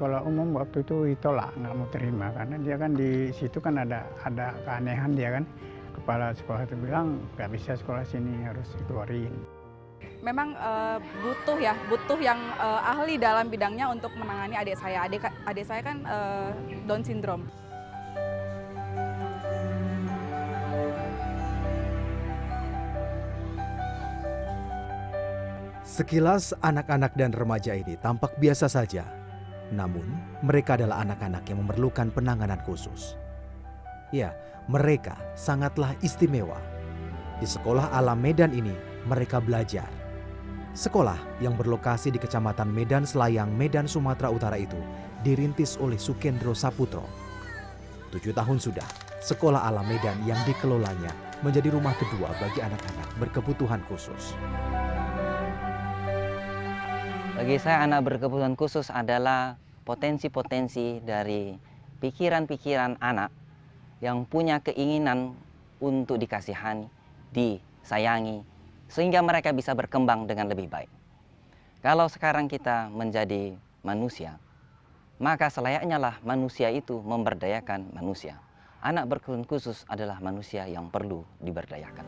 sekolah umum waktu itu ditolak, nggak mau terima karena dia kan di situ kan ada keanehan dia kan. Kepala sekolah itu bilang nggak bisa sekolah sini, harus dikeluarin. Memang butuh yang ahli dalam bidangnya untuk menangani adik saya. Adik saya kan Down syndrome. Sekilas anak-anak dan remaja ini tampak biasa saja. Namun, mereka adalah anak-anak yang memerlukan penanganan khusus. Ya, mereka sangatlah istimewa. Di Sekolah Alam Medan ini, mereka belajar. Sekolah yang berlokasi di Kecamatan Medan Selayang, Medan, Sumatera Utara itu dirintis oleh Sukendro Saputro. 7 tahun sudah, Sekolah Alam Medan yang dikelolanya menjadi rumah kedua bagi anak-anak berkebutuhan khusus. Bagi saya anak berkebutuhan khusus adalah potensi-potensi dari pikiran-pikiran anak yang punya keinginan untuk dikasihani, disayangi, sehingga mereka bisa berkembang dengan lebih baik. Kalau sekarang kita menjadi manusia, maka selayaknya lah manusia itu memberdayakan manusia. Anak berkebutuhan khusus adalah manusia yang perlu diberdayakan.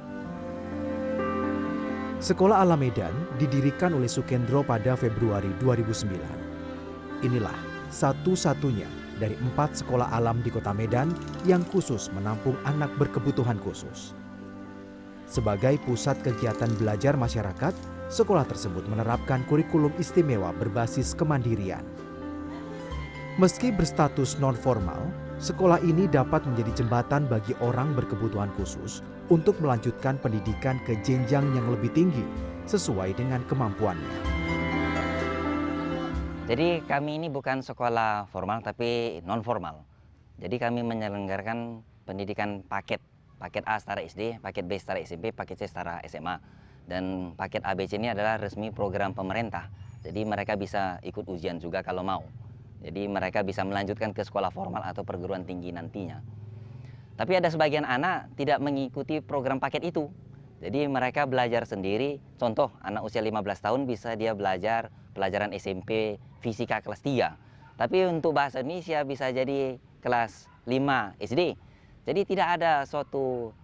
Sekolah Alam Medan didirikan oleh Sukendro pada Februari 2009. Inilah satu-satunya dari 4 sekolah alam di Kota Medan yang khusus menampung anak berkebutuhan khusus. Sebagai pusat kegiatan belajar masyarakat, sekolah tersebut menerapkan kurikulum istimewa berbasis kemandirian. Meski berstatus non-formal, sekolah ini dapat menjadi jembatan bagi orang berkebutuhan khusus untuk melanjutkan pendidikan ke jenjang yang lebih tinggi sesuai dengan kemampuannya. Jadi kami ini bukan sekolah formal tapi non-formal. Jadi kami menyelenggarakan pendidikan paket A setara SD, paket B setara SMP, paket C setara SMA. Dan paket ABC ini adalah resmi program pemerintah. Jadi mereka bisa ikut ujian juga kalau mau. Jadi mereka bisa melanjutkan ke sekolah formal atau perguruan tinggi nantinya. Tapi ada sebagian anak tidak mengikuti program paket itu. Jadi mereka belajar sendiri. Contoh, anak usia 15 tahun bisa dia belajar pelajaran SMP fisika kelas 3. Tapi untuk bahasa Indonesia bisa jadi kelas 5 SD. Jadi tidak ada suatu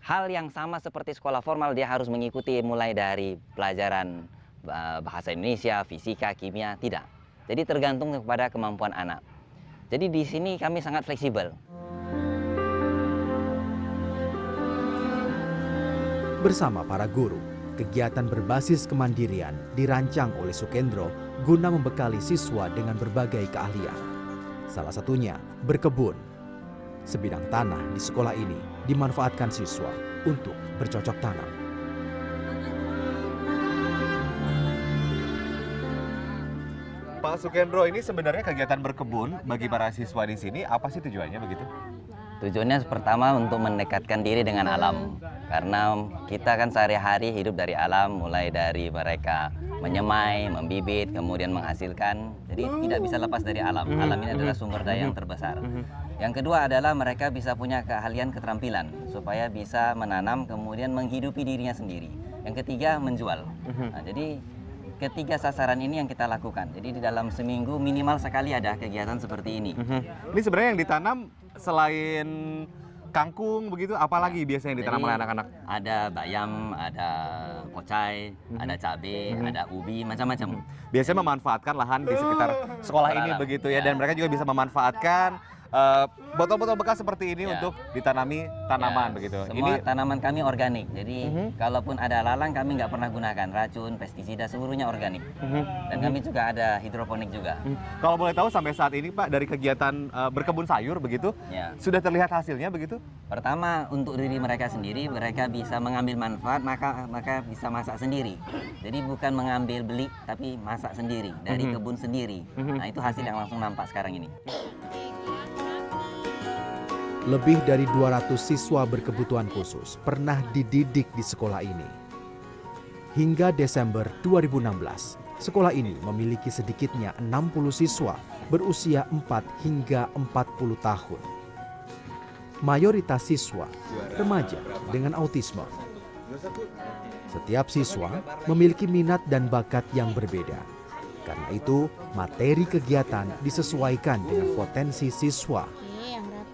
hal yang sama seperti sekolah formal, dia harus mengikuti mulai dari pelajaran bahasa Indonesia, fisika, kimia, tidak. Jadi tergantung kepada kemampuan anak. Jadi di sini kami sangat fleksibel. Bersama para guru, kegiatan berbasis kemandirian dirancang oleh Sukendro guna membekali siswa dengan berbagai keahlian. Salah satunya berkebun. Sebidang tanah di sekolah ini dimanfaatkan siswa untuk bercocok tanam. Pak Sukendro, ini sebenarnya kegiatan berkebun bagi para siswa di sini apa sih tujuannya begitu? Tujuannya pertama untuk mendekatkan diri dengan alam. Karena kita kan sehari-hari hidup dari alam, mulai dari mereka menyemai, membibit, kemudian menghasilkan. Jadi tidak bisa lepas dari alam. Alam ini adalah sumber daya yang terbesar. Yang kedua adalah mereka bisa punya keahlian, keterampilan supaya bisa menanam kemudian menghidupi dirinya sendiri. Yang ketiga menjual. Nah, jadi ketiga sasaran ini yang kita lakukan. Jadi di dalam seminggu minimal sekali ada kegiatan seperti ini. Ini sebenarnya yang ditanam selain kangkung begitu, apalagi biasanya yang ditanam oleh anak-anak? Ada bayam, ada pocai, ada cabai, ada ubi, macam-macam. Biasanya memanfaatkan lahan di sekitar sekolah ini begitu ya, dan mereka juga bisa memanfaatkan botol-botol bekas seperti ini untuk ditanami tanaman begitu. Semua tanaman kami organik, jadi kalaupun ada lalang kami nggak pernah gunakan racun, pestisida, seluruhnya organik. Dan kami juga ada hidroponik juga. Kalau boleh tahu sampai saat ini Pak, dari kegiatan berkebun sayur begitu, sudah terlihat hasilnya begitu? Pertama, untuk diri mereka sendiri, mereka bisa mengambil manfaat, maka bisa masak sendiri. Jadi bukan mengambil beli, tapi masak sendiri, dari kebun sendiri. Nah itu hasil yang langsung nampak sekarang ini. Lebih dari 200 siswa berkebutuhan khusus pernah dididik di sekolah ini. Hingga Desember 2016, sekolah ini memiliki sedikitnya 60 siswa berusia 4 hingga 40 tahun. Mayoritas siswa remaja dengan autisme. Setiap siswa memiliki minat dan bakat yang berbeda. Karena itu, materi kegiatan disesuaikan dengan potensi siswa.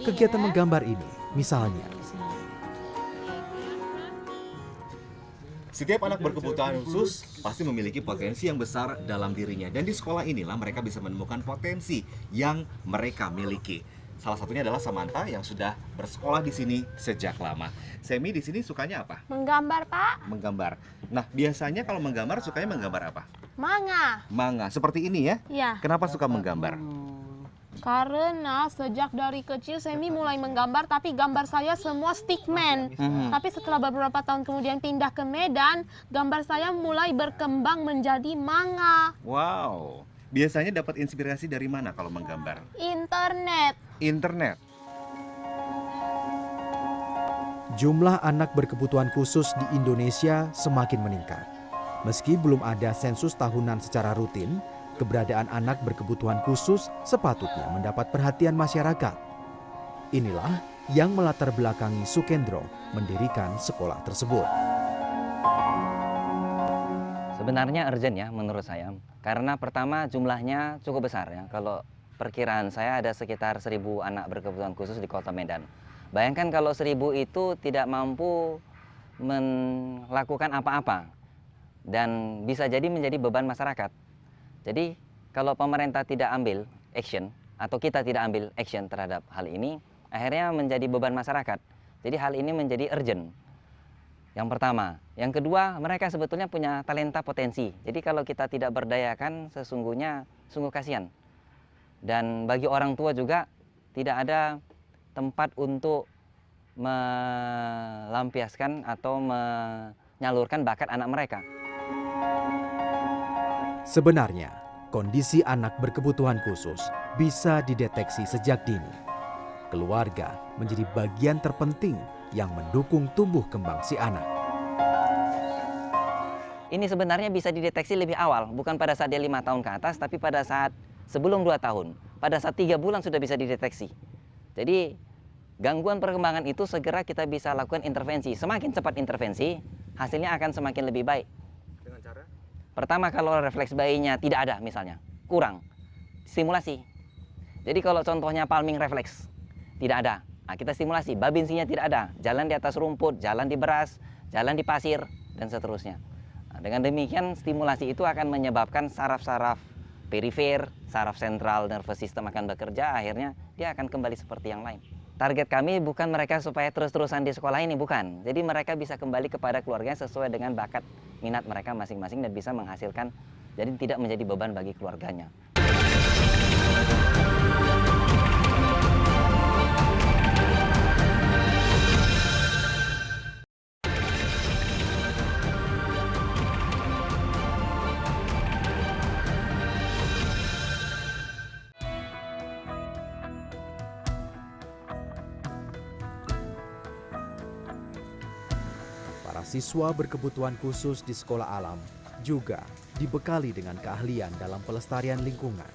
Kegiatan menggambar ini, misalnya, setiap anak berkebutuhan khusus pasti memiliki potensi yang besar dalam dirinya. Dan di sekolah inilah mereka bisa menemukan potensi yang mereka miliki. Salah satunya adalah Samantha yang sudah bersekolah di sini sejak lama. Semi di sini sukanya apa? Menggambar, Pak. Menggambar. Nah, biasanya kalau menggambar sukanya menggambar apa? Manga. Manga. Seperti ini ya? Ya, Kenapa suka menggambar? karena sejak dari kecil Semi mulai menggambar, tapi gambar saya semua stickman. Tapi setelah beberapa tahun kemudian pindah ke Medan, gambar saya mulai berkembang menjadi manga. Wow. Biasanya dapat inspirasi dari mana kalau menggambar? Internet. Internet. jumlah anak berkebutuhan khusus di Indonesia semakin meningkat. Meski belum ada sensus tahunan secara rutin, keberadaan anak berkebutuhan khusus sepatutnya mendapat perhatian masyarakat. Inilah yang melatar belakangi Sukendro mendirikan sekolah tersebut. Sebenarnya urgent ya menurut saya, karena pertama jumlahnya cukup besar ya. Kalau perkiraan saya ada sekitar 1.000 anak berkebutuhan khusus di Kota Medan. Bayangkan kalau 1.000 itu tidak mampu melakukan apa-apa dan bisa jadi menjadi beban masyarakat. Jadi kalau pemerintah tidak ambil action atau kita tidak ambil action terhadap hal ini, akhirnya menjadi beban masyarakat. Jadi hal ini menjadi urgent. Yang pertama. Yang kedua, mereka sebetulnya punya talenta potensi. Jadi kalau kita tidak berdayakan, sesungguhnya sungguh kasihan. Dan bagi orang tua juga tidak ada tempat untuk melampiaskan atau menyalurkan bakat anak mereka. Sebenarnya, kondisi anak berkebutuhan khusus bisa dideteksi sejak dini. Keluarga menjadi bagian terpenting yang mendukung tumbuh kembang si anak. Ini sebenarnya bisa dideteksi lebih awal, bukan pada saat dia 5 tahun ke atas, tapi pada saat sebelum 2 tahun. Pada saat 3 bulan sudah bisa dideteksi. Jadi gangguan perkembangan itu segera kita bisa lakukan intervensi. Semakin cepat intervensi, hasilnya akan semakin lebih baik. Dengan cara? Pertama, kalau refleks bayinya tidak ada misalnya, kurang, stimulasi. Jadi kalau contohnya palming refleks, tidak ada. Nah, kita stimulasi, babinsinya tidak ada, jalan di atas rumput, jalan di beras, jalan di pasir, dan seterusnya. Nah, dengan demikian stimulasi itu akan menyebabkan saraf-saraf perifer, saraf sentral nervous system akan bekerja, akhirnya dia akan kembali seperti yang lain. Target kami bukan mereka supaya terus-terusan di sekolah ini, bukan. Jadi mereka bisa kembali kepada keluarganya sesuai dengan bakat minat mereka masing-masing dan bisa menghasilkan, jadi tidak menjadi beban bagi keluarganya. Para siswa berkebutuhan khusus di sekolah alam juga dibekali dengan keahlian dalam pelestarian lingkungan.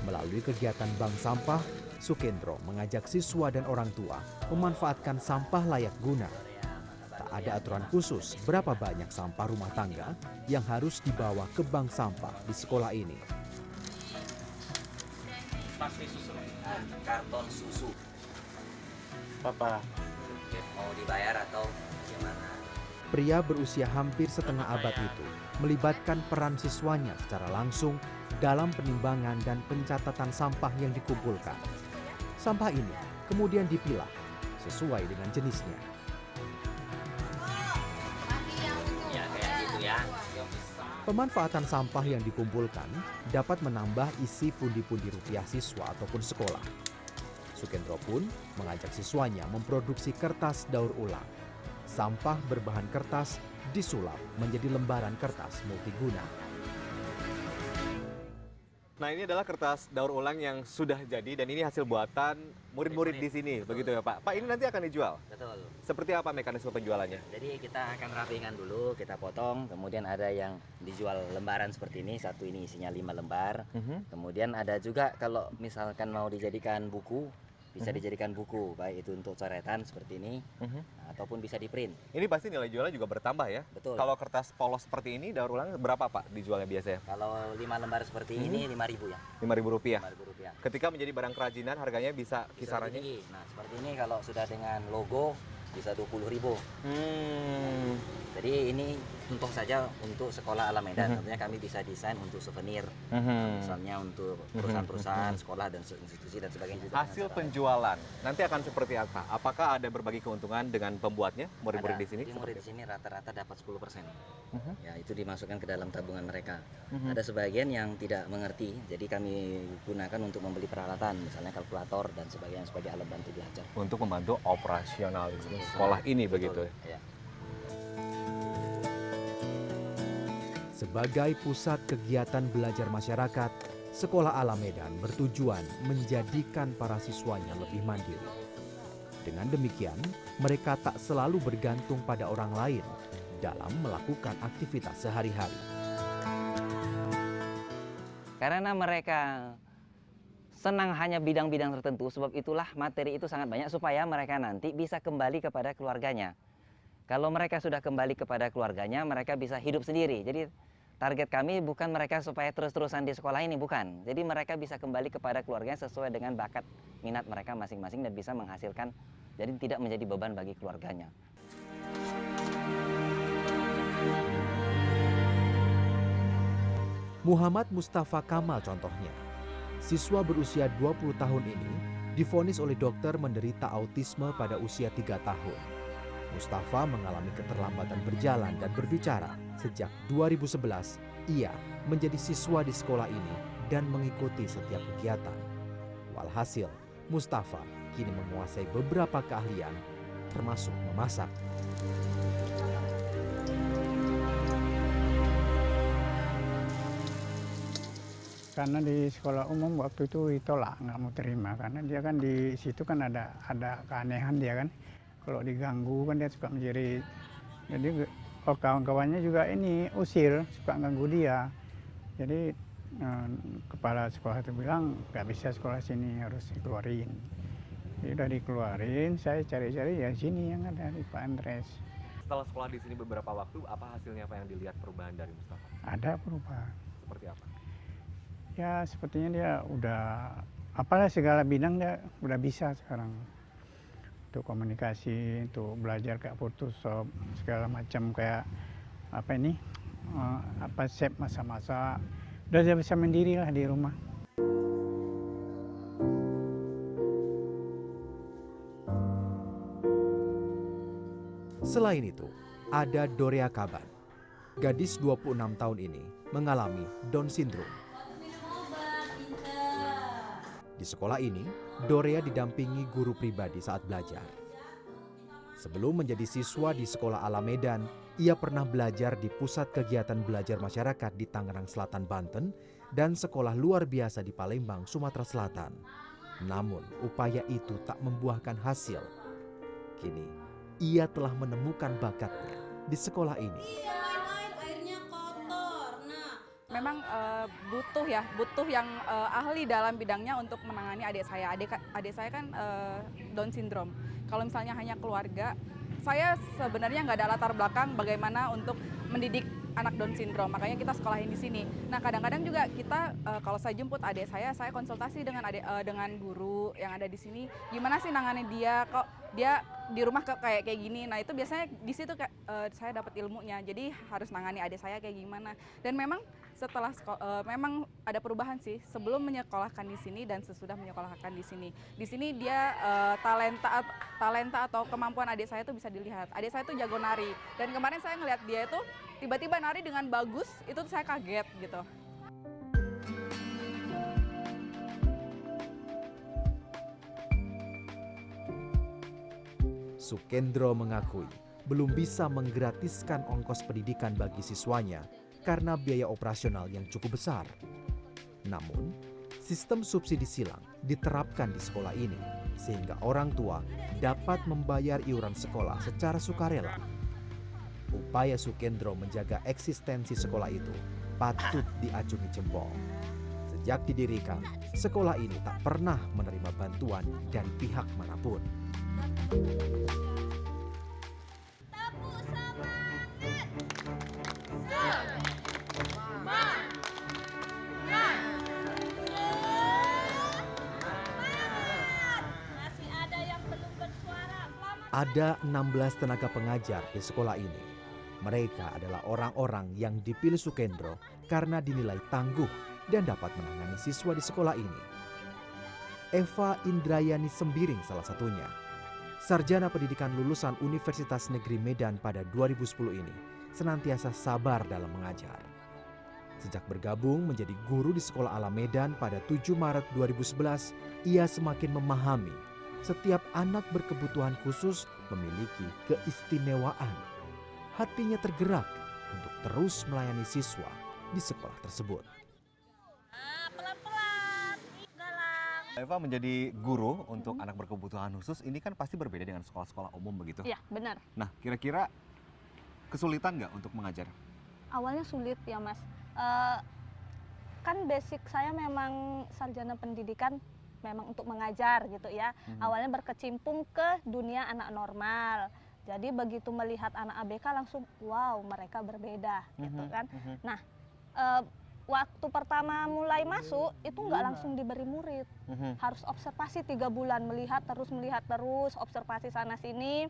Melalui kegiatan bank sampah, Sukendro mengajak siswa dan orang tua memanfaatkan sampah layak guna. Tak ada aturan khusus berapa banyak sampah rumah tangga yang harus dibawa ke bank sampah di sekolah ini. Pasti susu, karton susu. Papa. Mau dibayar atau gimana? Pria berusia hampir setengah abad itu melibatkan peran siswanya secara langsung dalam penimbangan dan pencatatan sampah yang dikumpulkan. Sampah ini kemudian dipilah sesuai dengan jenisnya. Ya kayak gitu ya. Pemanfaatan sampah yang dikumpulkan dapat menambah isi pundi-pundi rupiah siswa ataupun sekolah. Sukendro pun mengajak siswanya memproduksi kertas daur ulang. Sampah berbahan kertas disulap menjadi lembaran kertas multiguna. Nah, ini adalah kertas daur ulang yang sudah jadi dan ini hasil buatan murid-murid di sini, begitu ya Pak? Pak, ini nanti akan dijual? Betul. Seperti apa mekanisme penjualannya? Jadi kita akan rapikan dulu, kita potong, kemudian ada yang dijual lembaran seperti ini, satu ini isinya 5 lembar. Kemudian ada juga kalau misalkan mau dijadikan buku, bisa dijadikan buku, baik itu untuk coretan seperti ini, ataupun bisa di print. Ini pasti nilai jualnya juga bertambah ya? Betul. Kalau kertas polos seperti ini daur ulang berapa Pak dijualnya biasanya? Kalau 5 lembar seperti ini 5.000 ya. Rp5.000. 5.000 rupiah. Ketika menjadi barang kerajinan harganya bisa Bisa kisarannya? lebih tinggi. Nah, seperti ini kalau sudah dengan logo bisa 20.000. Jadi ini contoh saja untuk sekolah Alam Medan. Tentunya kami bisa desain untuk souvenir, misalnya untuk perusahaan-perusahaan, sekolah dan institusi dan sebagainya. Hasil penjualan nanti akan seperti apa? Apakah ada berbagi keuntungan dengan pembuatnya, murid-murid di sini? Jadi murid di sini rata-rata dapat 10%. Ya, itu dimasukkan ke dalam tabungan mereka. Ada sebagian yang tidak mengerti, jadi kami gunakan untuk membeli peralatan, misalnya kalkulator dan sebagainya sebagai alat bantu belajar. Untuk membantu operasional sekolah ini begitu. Ya. Sebagai pusat kegiatan belajar masyarakat, Sekolah Alam Medan bertujuan menjadikan para siswanya lebih mandiri. Dengan demikian, mereka tak selalu bergantung pada orang lain dalam melakukan aktivitas sehari-hari. Karena mereka senang hanya bidang-bidang tertentu, sebab itulah materi itu sangat banyak supaya mereka nanti bisa kembali kepada keluarganya. Kalau mereka sudah kembali kepada keluarganya, mereka bisa hidup sendiri. Jadi target kami bukan mereka supaya terus-terusan di sekolah ini, bukan. Jadi mereka bisa kembali kepada keluarganya sesuai dengan bakat minat mereka masing-masing dan bisa menghasilkan, jadi tidak menjadi beban bagi keluarganya. Muhammad Mustafa Kamal contohnya. Siswa berusia 20 tahun ini divonis oleh dokter menderita autisme pada usia 3 tahun. Mustafa mengalami keterlambatan berjalan dan berbicara. Sejak 2011, ia menjadi siswa di sekolah ini dan mengikuti setiap kegiatan. Walhasil, Mustafa kini menguasai beberapa keahlian, termasuk memasak. Karena di sekolah umum waktu itu ditolak, nggak mau terima. Karena dia kan di situ kan ada keanehan dia kan. Kalau diganggu kan dia suka menjadi, jadi kawan-kawannya juga ini usir, suka ganggu dia. Jadi kepala sekolah itu bilang nggak bisa sekolah sini, harus dikeluarin. Jadi udah dikeluarin, saya cari-cari ya sini yang ada di Pak Andres. Setelah sekolah di sini beberapa waktu, apa hasilnya, apa yang dilihat perubahan dari Mustafa? Ada perubahan. Seperti apa? Ya sepertinya dia udah, apalah segala bidang dia udah bisa sekarang. Untuk komunikasi, untuk belajar kayak Photoshop, segala macam kayak apa ini, shape masa-masa, udah dia bisa mandiri lah di rumah. Selain itu, ada Dorea Kaban. Gadis 26 tahun ini mengalami Down syndrome. Di sekolah ini, Dorea didampingi guru pribadi saat belajar. Sebelum menjadi siswa di Sekolah Alam Medan, ia pernah belajar di Pusat Kegiatan Belajar Masyarakat di Tangerang Selatan, Banten, dan sekolah luar biasa di Palembang, Sumatera Selatan. Namun, upaya itu tak membuahkan hasil. Kini, ia telah menemukan bakatnya di sekolah ini. Memang butuh yang ahli dalam bidangnya untuk menangani adik saya. Adik saya kan Down syndrome. Kalau misalnya hanya keluarga, saya sebenarnya nggak ada latar belakang bagaimana untuk mendidik anak Down syndrome. Makanya kita sekolahin di sini. Nah kadang-kadang juga kita kalau saya jemput adik saya konsultasi dengan guru yang ada di sini. Gimana sih nanganin dia? Kok dia di rumah kayak gini? Nah itu biasanya di situ saya dapat ilmunya. Jadi harus nangani adik saya kayak gimana. Dan memang setelah memang ada perubahan sih sebelum menyekolahkan di sini dan sesudah menyekolahkan di sini. Di sini dia talenta atau kemampuan adik saya itu bisa dilihat. Adik saya itu jago nari dan kemarin saya ngeliat dia itu tiba-tiba nari dengan bagus, itu saya kaget gitu. Sukendro mengakui belum bisa menggratiskan ongkos pendidikan bagi siswanya karena biaya operasional yang cukup besar. Namun, sistem subsidi silang diterapkan di sekolah ini sehingga orang tua dapat membayar iuran sekolah secara sukarela. Upaya Sukendro menjaga eksistensi sekolah itu patut diacungi jempol. Sejak didirikan, sekolah ini tak pernah menerima bantuan dari pihak manapun. Ada 16 tenaga pengajar di sekolah ini. Mereka adalah orang-orang yang dipilih Sukendro karena dinilai tangguh dan dapat menangani siswa di sekolah ini. Eva Indrayani Sembiring salah satunya. Sarjana pendidikan lulusan Universitas Negeri Medan pada 2010 ini senantiasa sabar dalam mengajar. Sejak bergabung menjadi guru di Sekolah Alam Medan pada 7 Maret 2011, ia semakin memahami setiap anak berkebutuhan khusus memiliki keistimewaan. Hatinya tergerak untuk terus melayani siswa di sekolah tersebut. Eva menjadi guru untuk anak berkebutuhan khusus ini kan pasti berbeda dengan sekolah-sekolah umum begitu. Ya, benar. Nah, kira-kira kesulitan nggak untuk mengajar? Awalnya sulit ya, Mas. Kan basic saya memang sarjana pendidikan memang untuk mengajar gitu ya. Awalnya berkecimpung ke dunia anak normal. Jadi begitu melihat anak ABK langsung wow, mereka berbeda gitu kan. Nah, waktu pertama mulai masuk itu nggak langsung diberi murid. Harus observasi 3 bulan, melihat terus, observasi sana sini.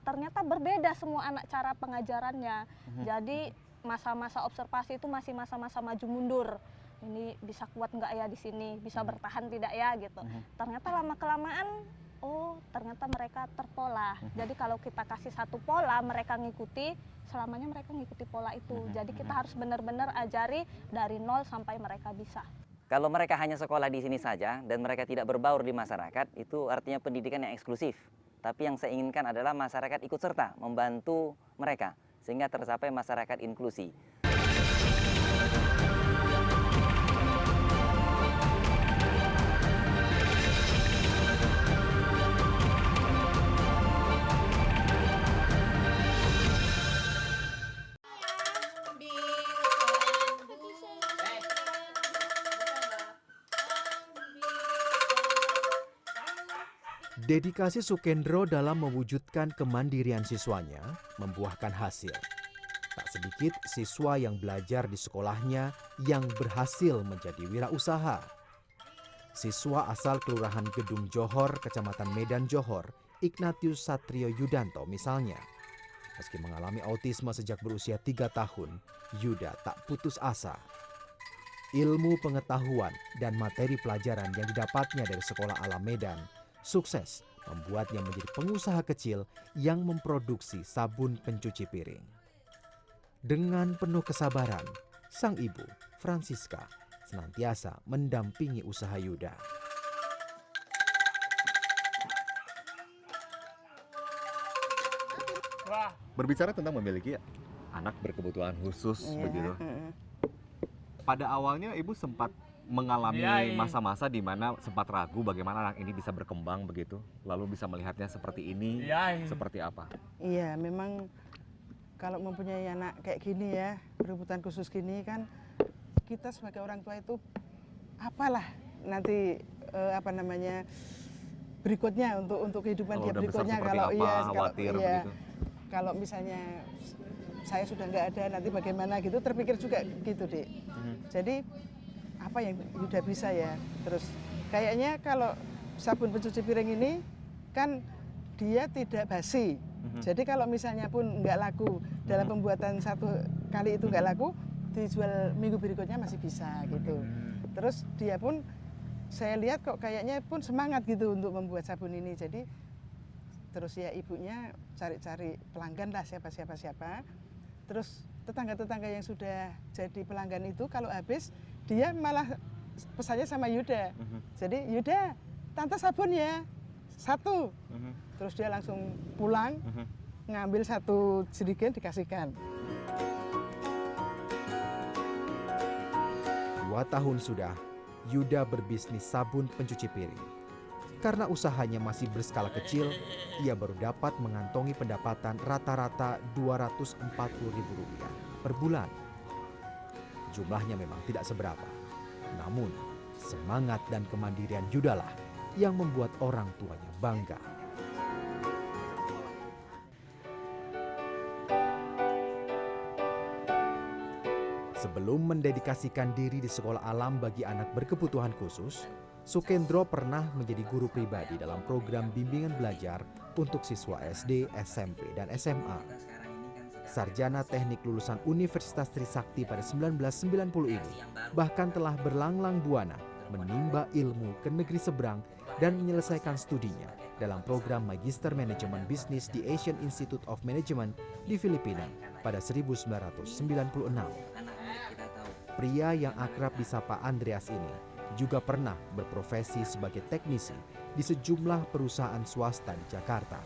Ternyata berbeda semua anak cara pengajarannya. Jadi masa-masa observasi itu masih masa-masa maju mundur. Ini bisa kuat nggak ya di sini, bisa bertahan tidak ya gitu. Ternyata lama-kelamaan, oh ternyata mereka terpola. Jadi kalau kita kasih satu pola, mereka ngikuti, selamanya mereka ngikuti pola itu. Jadi kita harus benar-benar ajari dari nol sampai mereka bisa. Kalau mereka hanya sekolah di sini saja dan mereka tidak berbaur di masyarakat, itu artinya pendidikan yang eksklusif. Tapi yang saya inginkan adalah masyarakat ikut serta, membantu mereka, sehingga tercapai masyarakat inklusi. Dedikasi Sukendro dalam mewujudkan kemandirian siswanya membuahkan hasil. Tak sedikit siswa yang belajar di sekolahnya yang berhasil menjadi wirausaha. Siswa asal Kelurahan Gedung Johor, Kecamatan Medan Johor, Ignatius Satrio Yudanto misalnya. Meski mengalami autisme sejak berusia 3 tahun, Yuda tak putus asa. Ilmu pengetahuan dan materi pelajaran yang didapatnya dari Sekolah Alam Medan sukses membuatnya menjadi pengusaha kecil yang memproduksi sabun pencuci piring. Dengan penuh kesabaran, sang ibu, Francisca, senantiasa mendampingi usaha Yuda. Berbicara tentang memiliki anak berkebutuhan khusus begitu. Pada awalnya ibu sempat mengalami masa-masa di mana sempat ragu bagaimana anak ini bisa berkembang begitu, lalu bisa melihatnya seperti ini, seperti apa? Iya, memang kalau mempunyai anak kayak gini ya, berkebutuhan khusus gini kan, kita sebagai orang tua itu apalah nanti berikutnya untuk kehidupan dia berikutnya kalau misalnya saya sudah nggak ada nanti bagaimana gitu, terpikir juga gitu deh. Jadi apa yang Yuda bisa ya, terus kayaknya kalau sabun pencuci piring ini kan dia tidak basi, jadi kalau misalnya pun nggak laku dalam pembuatan 1 kali itu nggak laku, dijual minggu berikutnya masih bisa gitu. Terus dia pun saya lihat kok kayaknya pun semangat gitu untuk membuat sabun ini, jadi terus ya ibunya cari-cari pelanggan lah siapa. Terus tetangga-tetangga yang sudah jadi pelanggan itu kalau habis dia malah pesannya sama Yuda. Jadi Yuda, tante sabun ya 1. Terus dia langsung pulang ngambil 1 jerigen dikasihkan. 2 tahun sudah Yuda berbisnis sabun pencuci piring. Karena usahanya masih berskala kecil, ia baru dapat mengantongi pendapatan rata-rata Rp240.000 per bulan. Jumlahnya memang tidak seberapa, Namun, semangat dan kemandirian Yudalah yang membuat orang tuanya bangga. Sebelum mendedikasikan diri di sekolah alam bagi anak berkebutuhan khusus, Sukendro pernah menjadi guru pribadi dalam program bimbingan belajar untuk siswa SD, SMP, dan SMA. Sarjana teknik lulusan Universitas Trisakti pada 1990 ini bahkan telah berlanglang buana menimba ilmu ke negeri seberang dan menyelesaikan studinya dalam program Magister Manajemen Bisnis di Asian Institute of Management di Filipina pada 1996. Pria yang akrab disapa Andreas ini juga pernah berprofesi sebagai teknisi di sejumlah perusahaan swasta di Jakarta.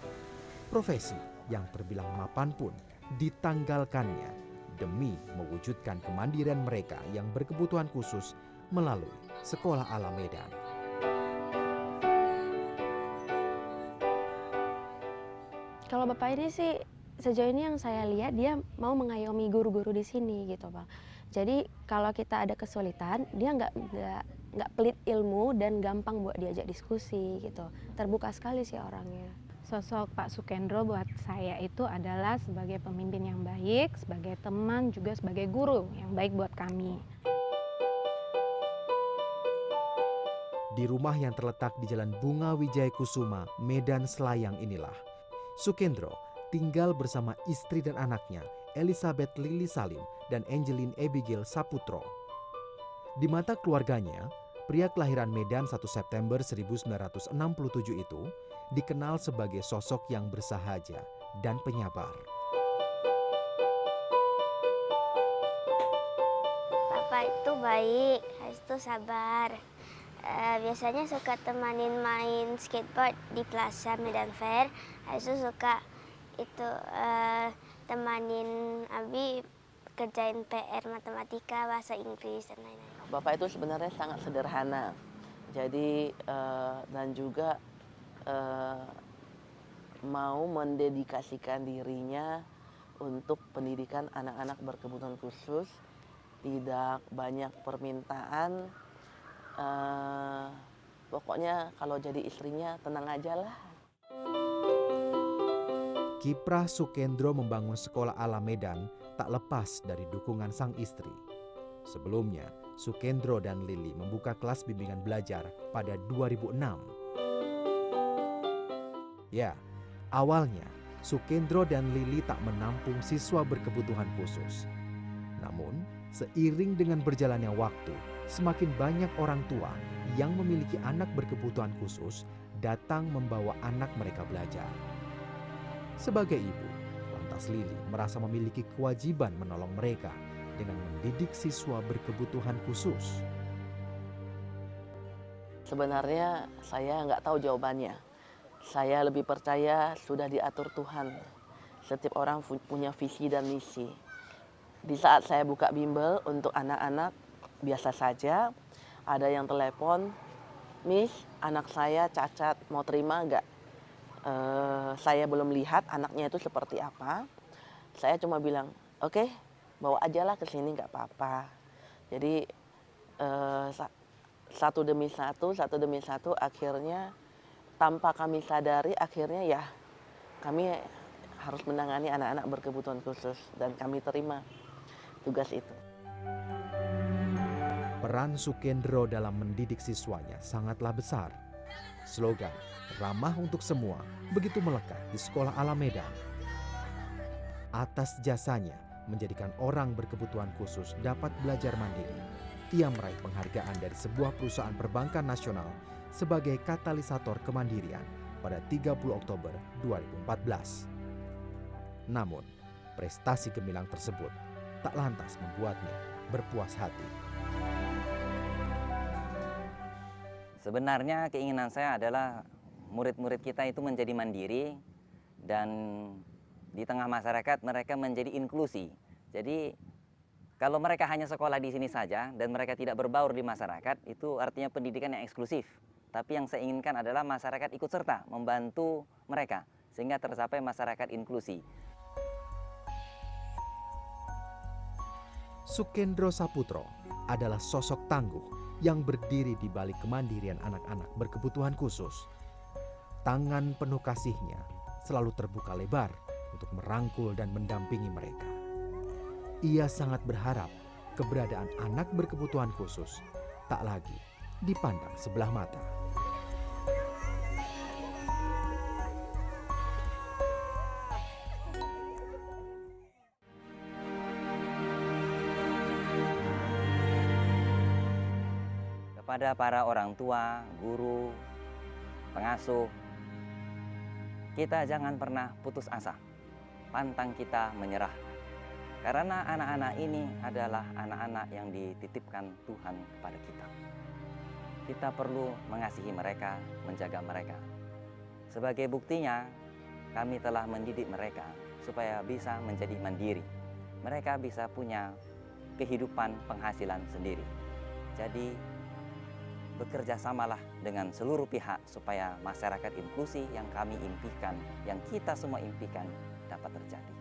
Profesi yang terbilang mapan pun ditanggalkannya demi mewujudkan kemandirian mereka yang berkebutuhan khusus melalui Sekolah Alam Medan. Kalau Bapak ini sih sejauh ini yang saya lihat dia mau mengayomi guru-guru di sini gitu Pak. Jadi kalau kita ada kesulitan dia nggak pelit ilmu dan gampang buat diajak diskusi gitu. Terbuka sekali sih orangnya. Sosok Pak Sukendro buat saya itu adalah sebagai pemimpin yang baik, sebagai teman, juga sebagai guru yang baik buat kami. Di rumah yang terletak di Jalan Bunga Wijaya Kusuma, Medan Selayang inilah, Sukendro tinggal bersama istri dan anaknya, Elizabeth Lili Salim dan Angeline Abigail Saputro. Di mata keluarganya, pria kelahiran Medan 1 September 1967 itu dikenal sebagai sosok yang bersahaja dan penyabar. Bapak itu baik, habis itu sabar. Biasanya suka temanin main skateboard di Plaza Medan Fair. Habis itu suka temanin Abi kerjain PR matematika, bahasa Inggris dan lain-lain. Bapak itu sebenarnya sangat sederhana. Jadi dan juga mau mendedikasikan dirinya untuk pendidikan anak-anak berkebutuhan khusus. Tidak banyak permintaan. Pokoknya kalau jadi istrinya tenang aja lah. Kiprah Sukendro membangun Sekolah Alam Medan tak lepas dari dukungan sang istri. Sebelumnya, Sukendro dan Lili membuka kelas bimbingan belajar pada 2006. Ya, awalnya Sukendro dan Lili tak menampung siswa berkebutuhan khusus. Namun, seiring dengan berjalannya waktu, semakin banyak orang tua yang memiliki anak berkebutuhan khusus datang membawa anak mereka belajar. Sebagai ibu, lantas Lili merasa memiliki kewajiban menolong mereka dengan mendidik siswa berkebutuhan khusus. Sebenarnya saya nggak tahu jawabannya. Saya lebih percaya sudah diatur Tuhan. Setiap orang punya visi dan misi. Di saat saya buka bimbel untuk anak-anak, biasa saja ada yang telepon, "Miss, anak saya cacat, mau terima nggak?" Saya belum lihat anaknya itu seperti apa. Saya cuma bilang, "Oke, bawa aja lah ke sini, nggak apa-apa." Jadi satu demi satu akhirnya tanpa kami sadari akhirnya ya kami harus menangani anak-anak berkebutuhan khusus dan kami terima tugas itu. Peran Sukendro dalam mendidik siswanya sangatlah besar. Slogan ramah untuk semua begitu melekat di Sekolah Alam Medan. Atas jasanya menjadikan orang berkebutuhan khusus dapat belajar mandiri, ia meraih penghargaan dari sebuah perusahaan perbankan nasional sebagai katalisator kemandirian pada 30 Oktober 2014. Namun, prestasi gemilang tersebut tak lantas membuatnya berpuas hati. Sebenarnya keinginan saya adalah murid-murid kita itu menjadi mandiri dan di tengah masyarakat mereka menjadi inklusi. Jadi kalau mereka hanya sekolah di sini saja dan mereka tidak berbaur di masyarakat, itu artinya pendidikan yang eksklusif. Tapi yang saya inginkan adalah masyarakat ikut serta membantu mereka sehingga tercapai masyarakat inklusi. Sukendro Saputro adalah sosok tangguh yang berdiri di balik kemandirian anak-anak berkebutuhan khusus. Tangan penuh kasihnya selalu terbuka lebar untuk merangkul dan mendampingi mereka. Ia sangat berharap keberadaan anak berkebutuhan khusus tak lagi dipandang sebelah mata. Kepada para orang tua, guru, pengasuh, kita jangan pernah putus asa, pantang kita menyerah. Karena anak-anak ini adalah anak-anak yang dititipkan Tuhan kepada kita. Kita perlu mengasihi mereka, menjaga mereka. Sebagai buktinya, kami telah mendidik mereka supaya bisa menjadi mandiri. Mereka bisa punya kehidupan penghasilan sendiri. Jadi, bekerja samalah dengan seluruh pihak supaya masyarakat inklusi yang kami impikan, yang kita semua impikan dapat terjadi.